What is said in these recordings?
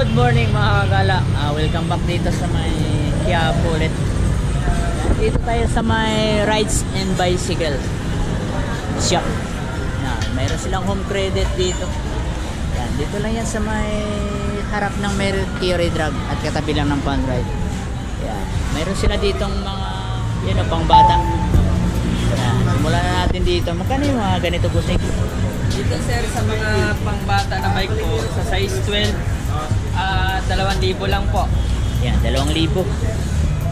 Good morning mga kagala. Welcome back dito sa may Quiapo ulit. Dito tayo sa may rides and bicycle shop. Mayroon silang home credit dito. Yan, dito lang yan sa may harap ng Mercury Drug at katabi lang ng Fun Ride. Yan, mayroon sila ditong mga pang bata. Yan, simulan na natin dito. Magkano yung mga ganito busing? Dito sir sa mga pangbata na bike po sa size 12 2,000 lang po. Yan, 2,000.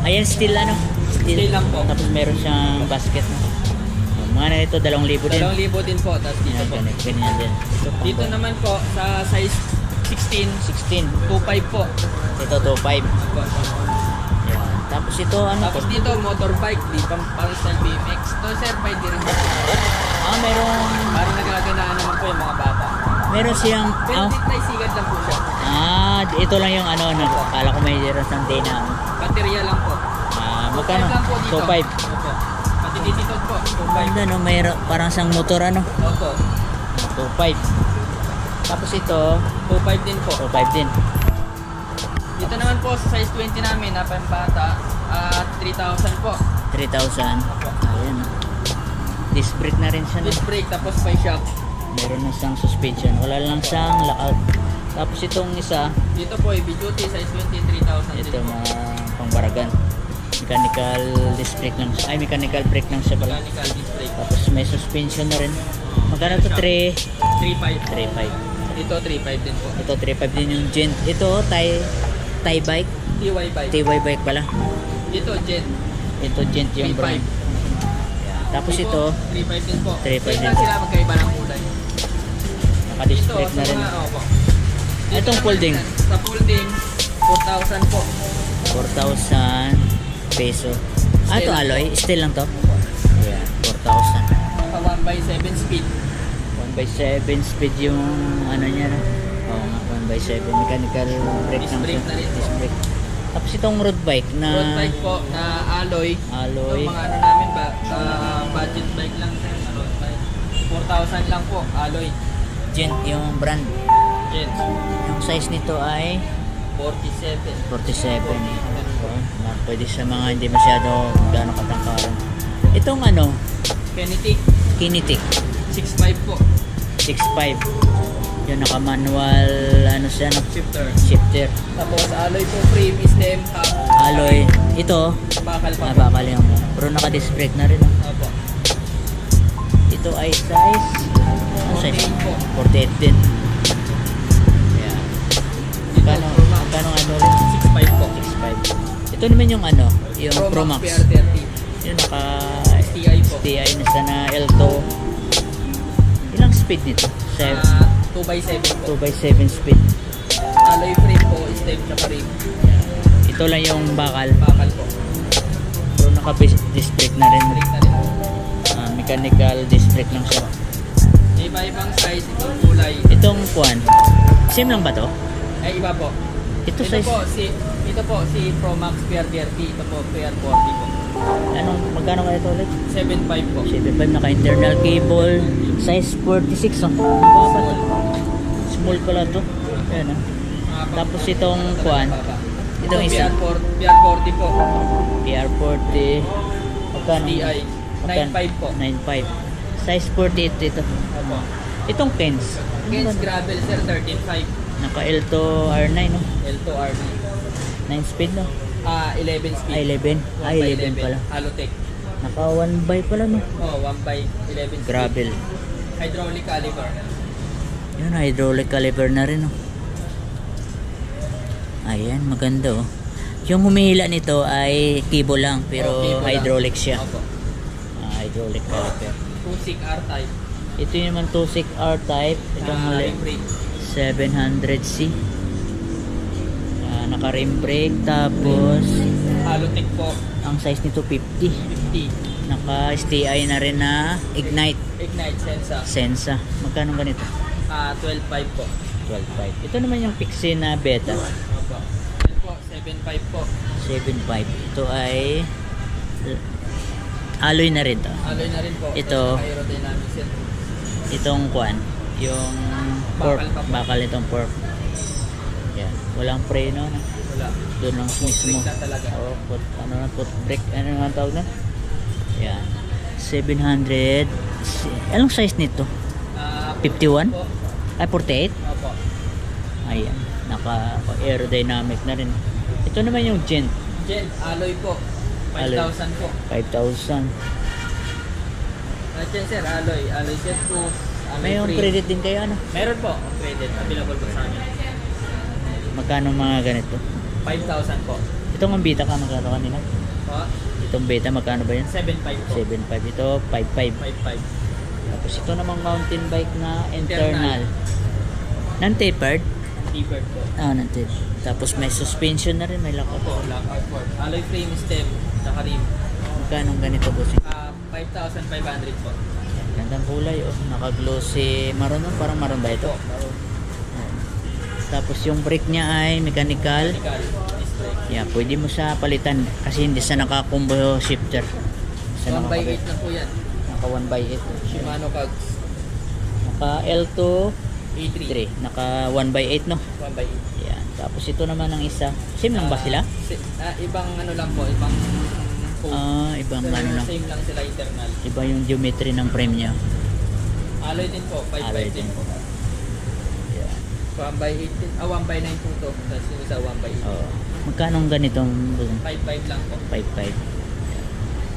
Ayan, steel ano? Steel lang po. Tapos meron siyang basket. Mga na ito, 2,000 din. 2,000 din po. Tapos dito Yan, po. ganyan din. Dito naman po sa size 16, 2,500 po. Ito, 2,500. Po. Yan. Tapos ito, ano Tapos to? dito motorbike, di pang style BMX. To sir, pwede rin po. Meron, Parang nagaganaan naman po yung mga bata. meron siyang, Pero tricycle lang po siya. ito lang yung ano, kala ko may meron siyang dina. Baterya lang po. Magkano? 2,500 lang po dito. 2,500. Opo. Pati dito po, 2,500. Ano, mayroon, parang siyang motor, ano? Opo. 2,500. Tapos ito, 2,500 din po. 2,500 din. Dito naman po sa size 20 namin na pambata, 3,000 po. 3,000. Ayan. Disc brake na rin siya. No? Disc brake tapos may shock. Meron na siyang suspension. Wala lang siyang lockout. Tapos itong isa, Dito po, heavy duty, size 20, 3,000 ito din po. mga pangbaragan. Mechanical disc brake lang siya. Ay, mechanical brake lang siya pala. Mechanical disc brake. Tapos may suspension na rin. Magkano to? 3,500. 3,500. Dito, 3,500 din po. Ito 3,500 din yung Gent. Ito Thai bike. TY bike. TY bike pala. Dito, Jet. Ito Gent yung 3,500. brand. Tapos ito 3,500 din po. 3,500 Same din lang sila, magkaiba ng kulay. naka-disc Dito, brake na sa rin. mga, opo. Itong naman, folding. Sa folding, 4,000 po. 4,000 peso. Ito Steel. alloy. Steel lang to. Yeah, 4,000. Sa 1x7 speed. 1x7 speed yung ano niya. No? Oo nga, 1x7. Mechanical brake Disc lang brake siya. na rin po. Disc brake. Tapos itong road bike na Road bike po na alloy. alloy. Yung mga ano namin ba, budget bike lang sir, na road bike. 4,000 lang po, alloy. Gent yung brand. Jet. Yung size nito ay 47. 47. Pwede sa mga hindi masyado gano'ng katangkaran. Itong ano, Kinetic, Kinetic 6.5 po. 6.5. Yung naka-manual ano siya, no? Shifter. Shifter. Tapos alloy po, frame, stem, hub, Alloy. Ito, bakal pa po. bakal yung pero naka-disc brake na rin. No? Opo. Ito ay size, ano size? 48 po. 48 din. Yeah. Magkano, Pro Max. magkano ano rin? 6.5 po. 6.5. Ito naman yung ano, yung Pro Max. PR30. Yung naka STI po. STI na sa na L2. Ilang speed nito? 2x7 po. 2x7 speed. Alloy frame po, stem tsaka rim. Ito lang yung bakal. Bakal po. Pero naka-disc brake na rin. Brake na rin po. Mechanical disc brake lang siya. Iba-ibang size, ibang kulay. Itong kuan, same lang ba to? Ay, iba po. Ito size, Ito po si Pro Max PR30. Ito po PR40 po. anong, magkano kaya ito ulit? 7.5 po. 75, naka-internal cable, size 46 oh. Baba to. Small pala to. Ayan ah. Tapos itong kuan, itong isa, PR40 po. PR40, magkano? STI. 9.5 po. 9.5. Size 48 ito. Opo. Itong Kens, Against gravel sir, 13.5. naka L2 R9 no? L2 R9. 9 speed no? 11 speed. 11. 11 pala. Halotech. Naka 1 by pala no? Oh, 1x11 speed. Gravel. Hydraulic caliper. Yun, hydraulic caliper na rin oh. Ayan, maganda oh. Yung humihila nito ay cable lang pero cable lang. hydraulic siya. Opo. Hydraulic caliper. 2.6 R-type. Ito yung naman 2.6 R-type. Itong Rim brake. 700C. Naka-rim brake. Tapos Halotech po. ang size nito 50. 50. Naka-STI na rin na Ignite Ignite Sensa. Sensa. Magkano ganito? 12.5 po. 12.5. Ito naman yung Pixie na beta. Opo. Yan po, 7.5 po. 7.5. Ito ay alloy na rin to. Alloy na rin po. Ito. Aerodynamic set. Itong kwan, yung Bakal pork, pa po. bakal itong pork. Yan, Walang preno na. Wala. Doon lang mismo. Brake na talaga. Oo, foot brake. Ano nga tawag na? Yan. 700. Anong size nito? 51? Po. Ay, 48? Opo. Ayan. Naka-aerodynamic na rin. Ito naman yung Gent. Gen, alloy po. 5,000 po. 5,000. Gen sir, alloy. Alloy set po. May yung credit din kayo, ano? Meron po. Credit. Available po sa amin. Magkano mga ganito? 5,000 po. Itong ang beta ka, magkano kanina? Po. Itong beta, magkano ba yun? 7,500 po. 7.5. Ito, 5.5. 5,500. Tapos ito namang mountain bike na internal. Non-tapered? T-bird po. Non-tapered. Tapos may suspension na rin, may lockout. Opo, lockout board. Alloy frame stem. Tsaka rim. Magkano ganito po? 5,500 po. Gandang kulay, oh. Naka-glossy maroon, no? Parang maroon ba ito? Ito, maroon. Tapos yung brake niya ay mechanical. Mechanical. Disc brake. Yeah, pwede mo sa palitan kasi hindi sa naka-combo shifter. Sa 1x8 na po yan. Naka 1x8. Shimano Cogs. Naka L2 A3. 3. Naka 1x8 no. 1x8. Yan. Tapos ito naman ang isa. Same lang ba sila? Ibang ano lang po, ibang code. Ibang Pero ano lang. same lang sila internal. Iba yung geometry ng frame niya. Alloy din po, 5x8 Alloy din din. po. Yan. 1x8 din, 1x9 po to. Tapos yung isa 1x8. Oh. Magkano ang ganitong 5x5 lang po. 5.5?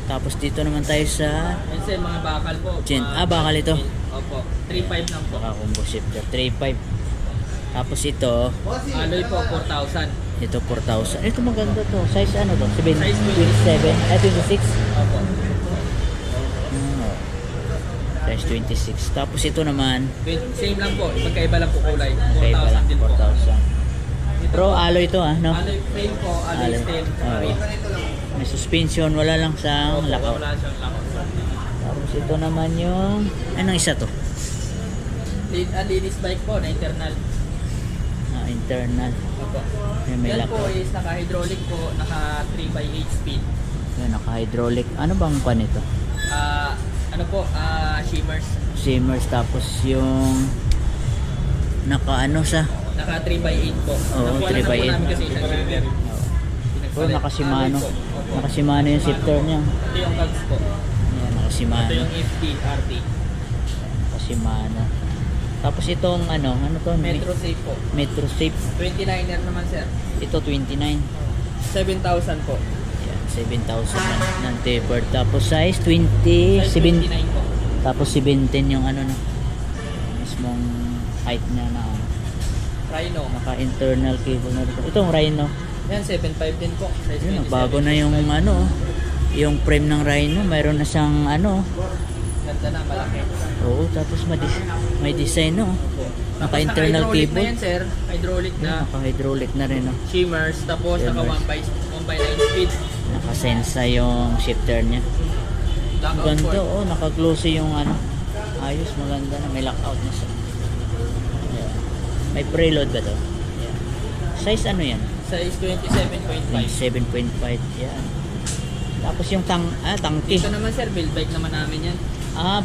Tapos dito naman tayo sa And sir, mga bakal po. Gen. Bakal ito. Opo, 3.5 lang po. naka-combo shifter 3.5. Tapos ito, Alloy po, 4,000. ito 4,000. Ito maganda to. Size ano to? Size 27, 26. Opo. Size 26. Tapos ito naman, Same lang po, magkaiba lang po kulay. kaya pala 4,000 din po. 4,000. Pero alloy to no? Alloy frame po, alloy Alloy. stem, Oo. rim. May suspension, wala lang sa Opo, lockout. wala siyang lockout. Tapos ito naman yung, anong isa to? Linis bike po na internal. Internal. Opo. May Yan po lockout. is naka-hydraulic po, naka 3x8 speed. Yan, naka-hydraulic. Ano bang pan ito? Ano po, shimmers. Shimmers. Tapos yung naka ano sa Naka 3x8 po. Oo, Nakuha na 3x8. po namin kasi isang shimmer. oh, naka-Shimano. Naka-Shimano yung shifter niya. Ito yung cogs po. Yan, naka-Shimano. Ito yung FD, RT. Naka-Shimano. Tapos itong ano to? Metro Safe po. Metro Safe. 29er naman sir. Ito 29. 7,000 po. Yan, 7,000 ng tapered. Tapos size 20, Size 7, 29 po. tapos 17 yung ano no. Mismong height niya na ano. Rhino. Naka-internal cable na dito. Itong Rhino. Yan, 7.5 din po. Size Yun, 27. bago na yung ano, yung frame ng Rhino. Mayroon na siyang ano. Ganda na, malaki. Oo, tapos may design no. Naka-internal Hydraulic na cable. yan sir. Hydraulic na. Naka-hydraulic na rin no. Shimmers. Tapos naka Shimmers. 1x9 speed. Naka-sensa yung shifter niya. Lockout Ganda port. oh, naka-glossy yung ano. Ayos, maganda na. May lockout na siya. Yeah. May preload ba to? Yeah. Size ano yan? Size 27.5. 7.5. Yan. Tapos yung tangke. Dito naman sir, build bike naman namin yan.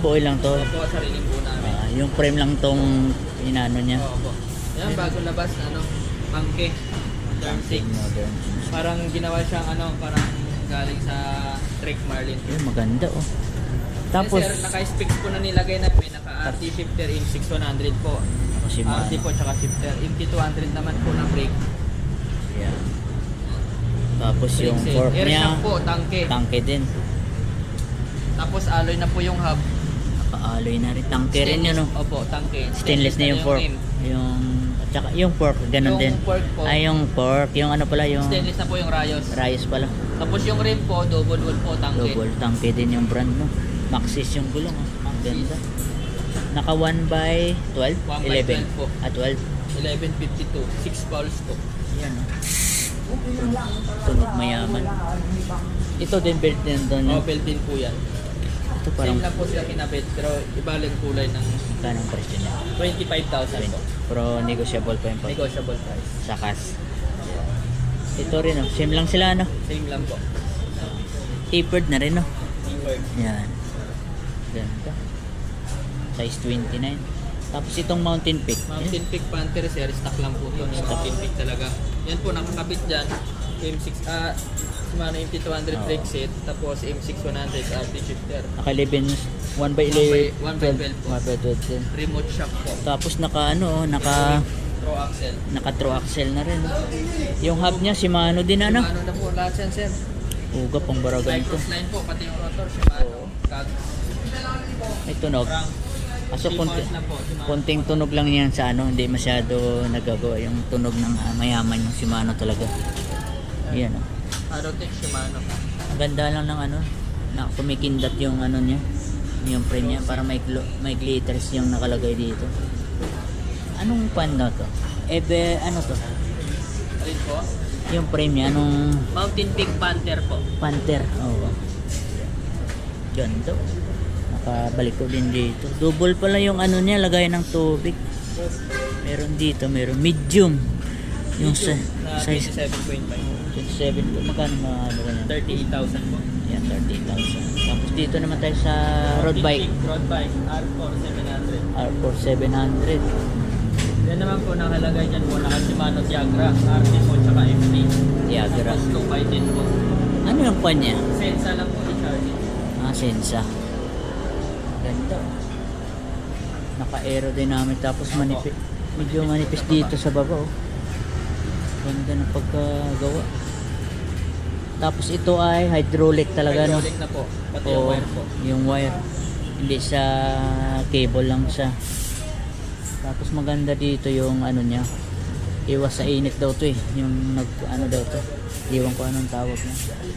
Buoy lang to. Opo, sariling po namin. Yung frame lang tong inano niya. Opo. Yan, bago labas, Monkey. Turn 6. Modern. Parang ginawa siyang parang galing sa Trek Marlin. Yun, maganda oh. Tapos, Sir, naka-specs po na nilagay na may naka-RT shifter MT-6100 po. kasi RT po tsaka shifter. MT-200 naman po na brake. Yan. Tapos Brake yung set. fork Air niya, shock po, tangke. tangke din. Tapos alloy na po yung hub. Naka-alloy na rin. Tangke rin yun oh. Opo, tangke. Stainless na yung fork. rim. At saka yung fork, ganun Yung din. fork po. Yung fork, yung ano pala, yung Stainless na po yung rayos. Rayos pala. Tapos yung rim po, double wall po, tangke. Double tangke din yung brand mo. Maxis yung gulong oh. Ang Maxis. ganda. Naka 1/12? 1 by 11. 12 po. 12. 1152, 6 pulse po. Yan oh. Tunog mayaman. Ito din belt din doon. Opel din po yan. Ito parang Same lang po sila kinabit, pero iba lang kulay ng kanang presyo niya. 25,000 po. Pero negotiable pa yung pag Negotiable price. sa cash. Ito rin oh. Same lang sila no. Same lang po. Tapered na rin no. Keyword. Yan. Ganda. Size 29. Tapos itong Mountain Peak. Mountain Peak Panther sir, stock lang po ito. Mountain Peak talaga. Yan po, nakakabit dyan. M6, Shimano MT200 Oo. brake set, tapos M6100 RT shifter. Naka-11, 1x11. 1x12 po. 1x12 din. Remote shock po. Tapos naka Pro axle. true axle na rin. Yung hub niya, Shimano din ano? Shimano na po, lahat yan sir. Uga pang baragan to. Cyclops line po, pati yung rotor, Shimano. Kag, May tunog. Rank. Aso Default na po, Shimano. konting tunog lang yan sa ano, hindi masyado nagagawa yung tunog ng mayaman yung Shimano talaga. Yan oh. Arotech Shimano. Ang ganda lang ng ano, na kumikindat yung ano niya, yung frame niya para may glitters yung nakalagay dito. Anong pan na to? Ano to? Alin po? Yung frame niya, anong Mountain Peak Panther po. Panther? Oo. Ganda. Nakabalik ko din dito. Double pala yung ano niya, lagay ng tubig. Meron dito, meron medium. Yung Na size 27.5. 27 po. Magkano mga ano ganyan? 38,000 po. Yan, 30,000. Tapos dito naman tayo sa road bike. Road bike, R4 700. R4 700. Yan naman po nakalagay dyan po, naka Shimano Tiagra, RT po, tsaka FT. Tiagra. Tapos 2x10 po. Ano yung pan niya? Sensa lang po i-charge. Sensa. Ganda. Naka-aerodynamic tapos manipis. Medyo manipis dito sa baba oh. Ganda ng pagkagawa. Tapos ito ay hydraulic talaga no. Hydraulic na po, pati yung Oo, wire po. yung wire. Hindi sa cable lang siya. Tapos maganda dito yung ano niya. Iwas sa init daw to eh. Yung ano daw to. Iwan ko anong tawag niya.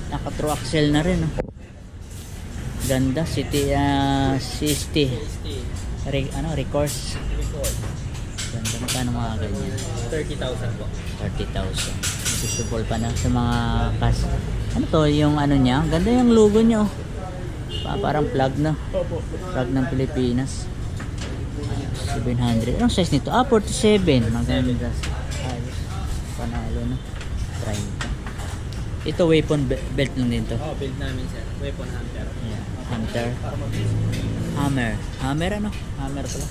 Naka-true axle na rin oh. Ganda city 60 recourse. Ganda magkano mga ganyan. 30,000 po. 30,000. Susupport pa na sa mga kas. Ano to yung ano niya? Ganda yung logo niya oh. Parang flag na. Opo. Flag ng Pilipinas. 700. Anong size nito? 47. Maganda. Ayos. Panalo na. 30. Ito weapon belt lang din to. Oh, build namin sir. Weapon hunter. Yeah. Hunter. Para mabilis. Hammer. Hammer ano? Hammer pala.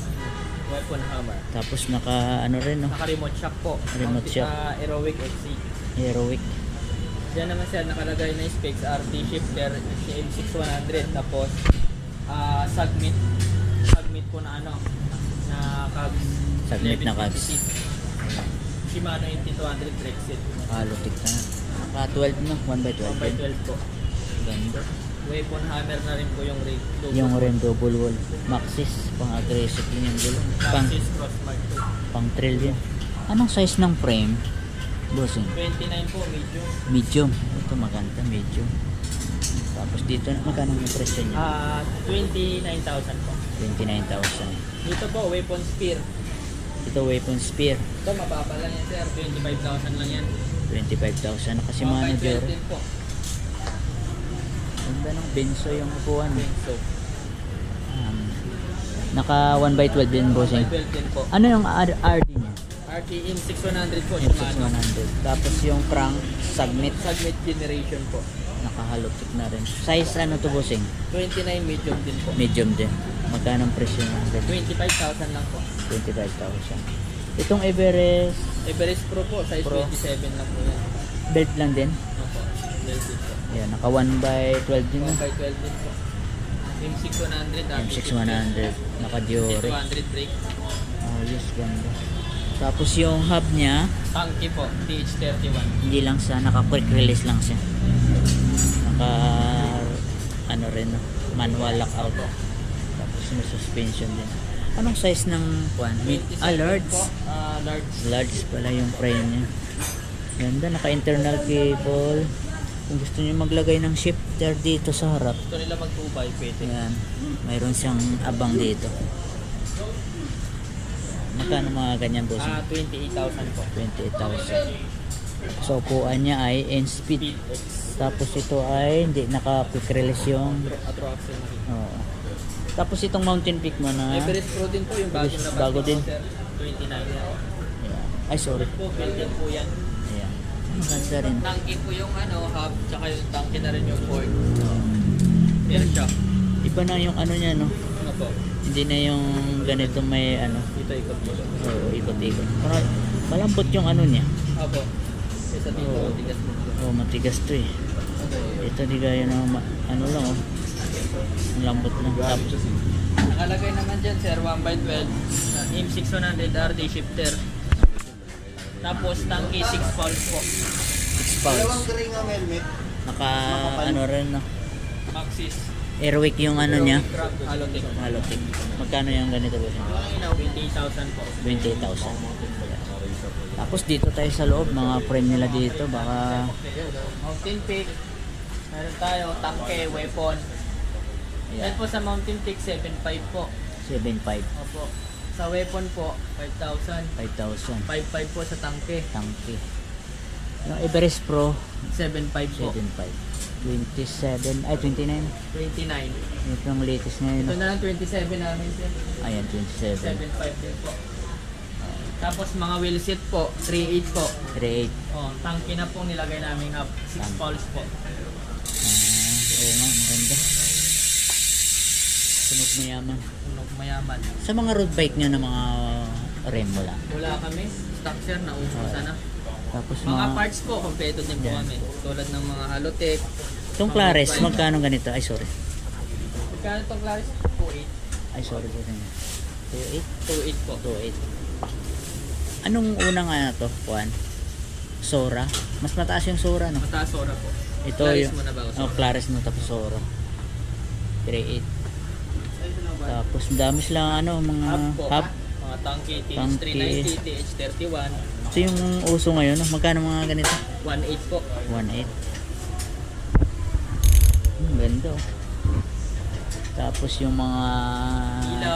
Weapon hammer. Tapos naka ano rin no? Naka-remote shock po. Remote shock. Aerowick XC. Heroic. Diyan naman sir, nakalagay na specs, RT shifter, M6100, tapos Sagmit. Sagmit po na ano, na cogs. Sagmit na cogs. 1156. Shimano MT200 brake set. Halotik na. Naka 12 no? 1x12. 1x12 po. Ganda. Weapon hammer na rin po yung rig. Yung rim double wall. Maxis. Pang aggressive din yung gulong. Maxxis Crossmark Pang trail din. Anong size ng frame? Bossing. 29 po, medium. Medium. Ito maganda, medium. Tapos dito, magkano yung presyo niya? 29,000 po. 29,000. Dito po, weapon spear. Ito weapon spear. Ito, mababa lang yan sir. 25,000 lang yan. 25,000. Nakasimano Mga Jor. 12 din po. Ganda ng benso yung upuan. So, Naka 1x12 din bossing. 12 din po. Ano yung RD niya? RTM 600 po, Yung Shimano. 6100. Tapos yung crank Sagmit. Sagmit generation po. Nakahalupit na rin. Size ano to bossing? 29 medium din po. Medium din. Magkano ang presyo ng 25,000 lang po. 25,000. Itong Everest Everest Pro po, size Pro. 27 lang po yan. belt lang din. Opo, Delta po. Yan, naka 1x12 din na. 1x12 din po. M6100, M6100. Naka Diore. 200 brake. Ayos, ganda. Tapos yung hub niya, Tanky po, TH31. hindi lang siya, naka quick release lang siya. Naka, ano rin, no? Manual lockout. Tapos may suspension din. Anong size ng kwan? 27 Large. po. Large. Large pala yung frame niya. Ganda, naka-internal cable. Kung gusto niyo maglagay ng shifter dito sa harap, Gusto nila mag 2x, pwede. yan, mayroon siyang abang dito. Magkano mga ganyan boss? 28,000 po. 28,000. So upuan niya ay N-Speed. Speed X. Tapos ito ay hindi naka-quick release yung Atro axle na rin. oo. Tapos itong Mountain Peak mo na Everest Pro din po yung bagong Everest, labas bago ni din. Sir. 29 na. Ayan. Ay sorry. Po, built din po yan. Ayan. Maganda rin. Tanky po yung ano, hub, tsaka yung tanky na rin yung board. Air shock. Iba na yung ano niya no. Ano po? po. Hindi na yung ganito may ano, Dito ikot po. ikot-ikot. Parang malambot yung ano niya. Opo. Kesa dito, Oo. tigas po. Matigas to eh. Ito di gaya ng ano lang oh. Ang lambot lang. Tapos Nakalagay naman dyan, sir, 1x12 na M6100 RD shifter. Tapos, tanki 6 pounds po. 6 pounds. Naka ano rin no. Maxis. Airwick yung ano niya. Crab, Halotech. Halotic. Magkano yung ganito ba siya? 20,000 po. 20,000. Tapos dito tayo sa loob, mga frame nila dito, baka Mountain Peak. Meron tayo, tanke, weapon. Yan po sa Mountain Peak, 7.5 po. 7.5, Opo. Sa weapon po, 5,000. 5,000. 5.5 po sa tanke. Tangke. Yung Everest Pro, 7.5 po. 7.5. 27, ay 29. 29. Ito yung latest ngayon. Ito no? na lang 27 namin, sir. Ayan, 27. 7.5 din po. Tapos mga wheel set po, 3.8 po. 38. Oh, tanke na po nilagay namin up, 6 Tanke. pulse po. Oo nga, maganda. Tunog mayaman. Tunog mayaman. Sa mga road bike nyo na mga rim wala. Wala kami, stock sir, nauso sana. Tapos Mga parts po, kompleto din po Yan. kami. Tulad ng mga Halotech. Itong mga Clares, Prime. magkano ganito? Ay, sorry. Magkano itong Claris? 2.8. Ay, sorry. 2.8? 2.8 po. 2.8. Anong unang ano to, Juan? Sora? Mas mataas yung Sora, no? Mataas ora po. Ito Claris yung... muna ba? Oh, Clares mo tapos Sora. 3.8. Tapos dami silang ano, mga Hub po. hub. Mga tanke, Tanke. TH390, TH31. Ito yung uso ngayon, no? Magkano mga ganito? 1.8 po. 1.8. Ganda oh. Tapos yung mga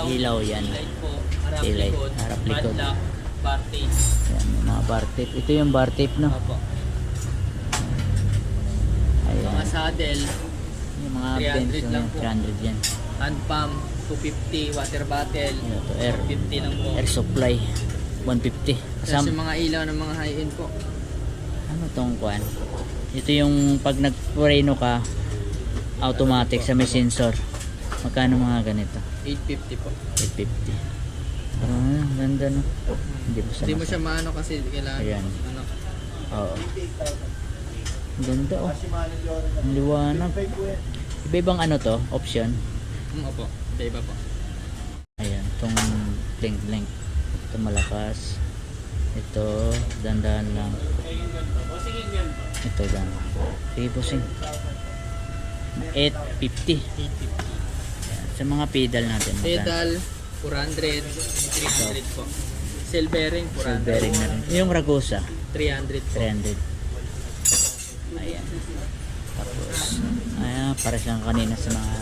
ilaw yan. Light po. Harap Taillight, likod. harap likod. Padlock. Bar tape. Yan, yung mga bar tape. Ito yung bar tape, no? Opo. Ayan. Mga saddle. Yung mga 300 bends, lang yung po. 300 yan. Hand pump. 250. Water bottle. Ano to, air. 50 lang po. Air supply. 150. Tapos Kasama, yung mga ilaw ng mga high-end po. ano tong kuan? Ito yung pag nag-preno ka, automatic sa may sensor. Magkano mga ganito? 850 po. 850. Ah, ganda no. Hindi mo Hindi mo siya maano kasi kailangan. Ayan. Ano. Oo. Ganda oh. Ang liwanag. Iba-ibang ano to, option. Opo. Iba po. Ayan, itong link. Ito malakas. Ito, dandan lang. Ito lang. Sige po sing. 850. 850. Ayan, sa mga pedal natin. magkano? Pedal, 400. 300 po. Cell bearing, 400. Silver bearing na rin. Yung Ragusa, 300 po. 300. Ayan. Tapos, ayan, para siyang kanina sa mga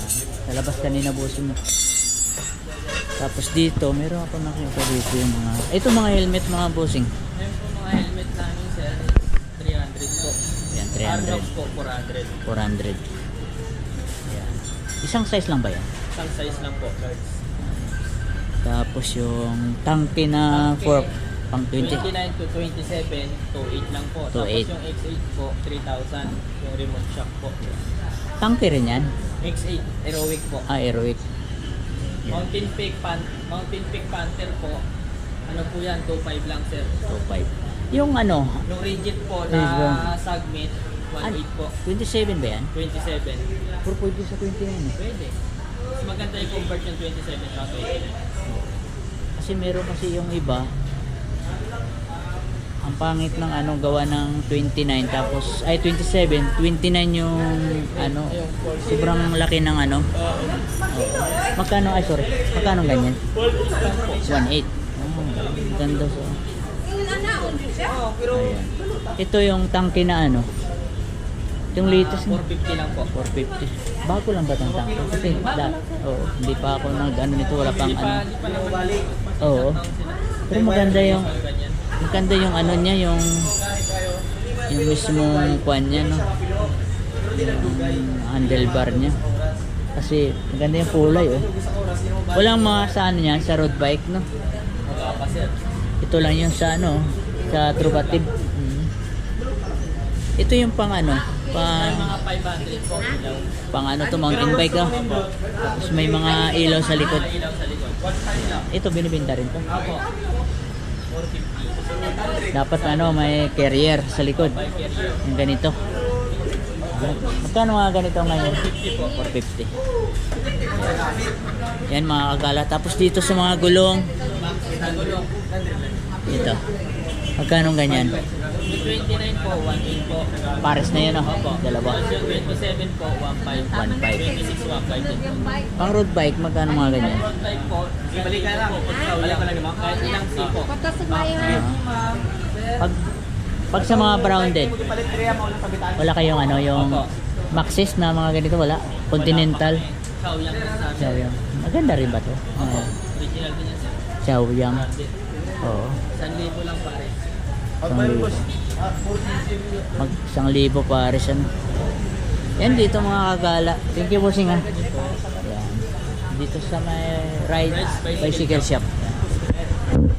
sa labas kanina busin mo. Tapos dito, meron ako nakita dito yung mga, ito mga helmet mga bossing. Ngayon po mga helmet namin sir, 300 po. Yan, Arnox 300. po, 400. 400. Yan. Isang size lang ba yan? Isang size lang po, cards. Tapos yung tangke na Tangke. for pang 20. 29 to 27, 2.8 lang po. 2.8. Tapos yung X8 po, 3,000. Yung remote shock po. Tangke rin yan? X8, Heroic po. Ah, Aerowick. Yan, Mountain Peak Panther po. Ano po yan, 2.5 lang sir. 2.5. Yung ano, Yung rigid po Rigid na Sagmit, 1.8 po. 27 ba yan? 27. Pero pwede sa 29 eh. Pwede. Mas maganda yung convert yung 27 sa 29. Kasi meron kasi yung iba, ang pangit ng ano gawa ng 29 tapos ay 27, 29 yung ano sobrang laki ng ano. Oo. Magkano ay sorry. Magkano ganyan? 1.8. Oh, ganda so. Ayan. Ito yung tangke na ano. Yung latest na 450 lang po. 450. Bago lang ba itong tangke? Kasi hindi pa ako nag ano nito wala pang ano. Hindi pa nawali. Oo. Pero maganda yung ano niya yung mismong kwan niya no. Yung handlebar niya. Kasi maganda yung kulay oh. Walang mga sa ano niyan sa road bike no. Wala pa sir. Ito lang yung sa ano sa Truvative. Ito yung pang ano May mga 500 po ilaw. pang ano to, mountain bike ah. Tapos may mga ilaw sa likod. Mga ilaw sa likod. Ito binibenta rin to. Opo. 450. Dapat ano, may carrier sa likod. Bike carrier. Yung ganito. Magkano mga ganito ngayon? 450 po. 450. Yan mga kagala. Tapos dito sa mga gulong, Nagulong. ito. Magkano ganyan? Yung 29 po, 1.8 po. Pares na yun oh. Opo. Dalawa. Tapos yung 27 po, 1.5. 1.5. 26, 1.5 din. Pang road bike, magkano mga ganyan? Road bike po, ibalik ka lang. Balik ka lang naman. Kahit ilang C po. Pag sa mga grounded, wala kayong ano, yung Opo. Maxis na mga ganito, wala? Continental. Xiaoyang sa Xiaoyang. Maganda rin ba to? Opo. Original din yan sir. Xiaoyang. Branded. Oo. 1,000 lang pare. 1,000. Mag 1,000 pares ano. Yan dito mga kagala. Thank you bossing ha. Yan. Dito sa may Rides Bicycle Shop.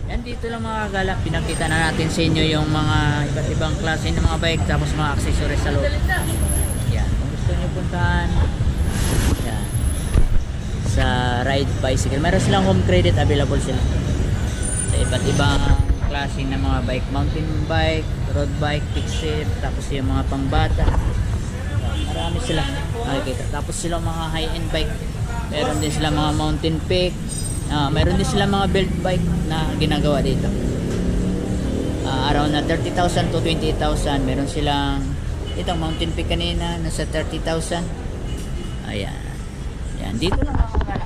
Yan dito lang mga kagala. Pinakita na natin sa inyo yung mga iba't ibang klase ng mga bike tapos mga accessories sa loob. Yan. Kung gusto nyo puntahan, yan. Sa Ride Bicycle. Meron silang home credit available sila. Sa iba't ibang klase ng mga bike. Mountain bike, road bike, fixed, tapos yung mga pangbata. Marami sila makikita. Tapos sila mga high-end bike. Meron din sila mga mountain peak. Meron din sila mga build bike na ginagawa dito. Around na 30,000 to 28,000. Meron silang itong mountain peak kanina nasa 30,000. Ayan. Yan. Dito lang mga kagala.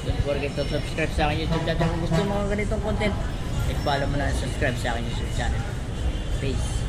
Don't forget to subscribe sa akin YouTube channel. Kung gusto mo mga ganitong content, i-follow mo lang and subscribe sa akin YouTube channel. Peace.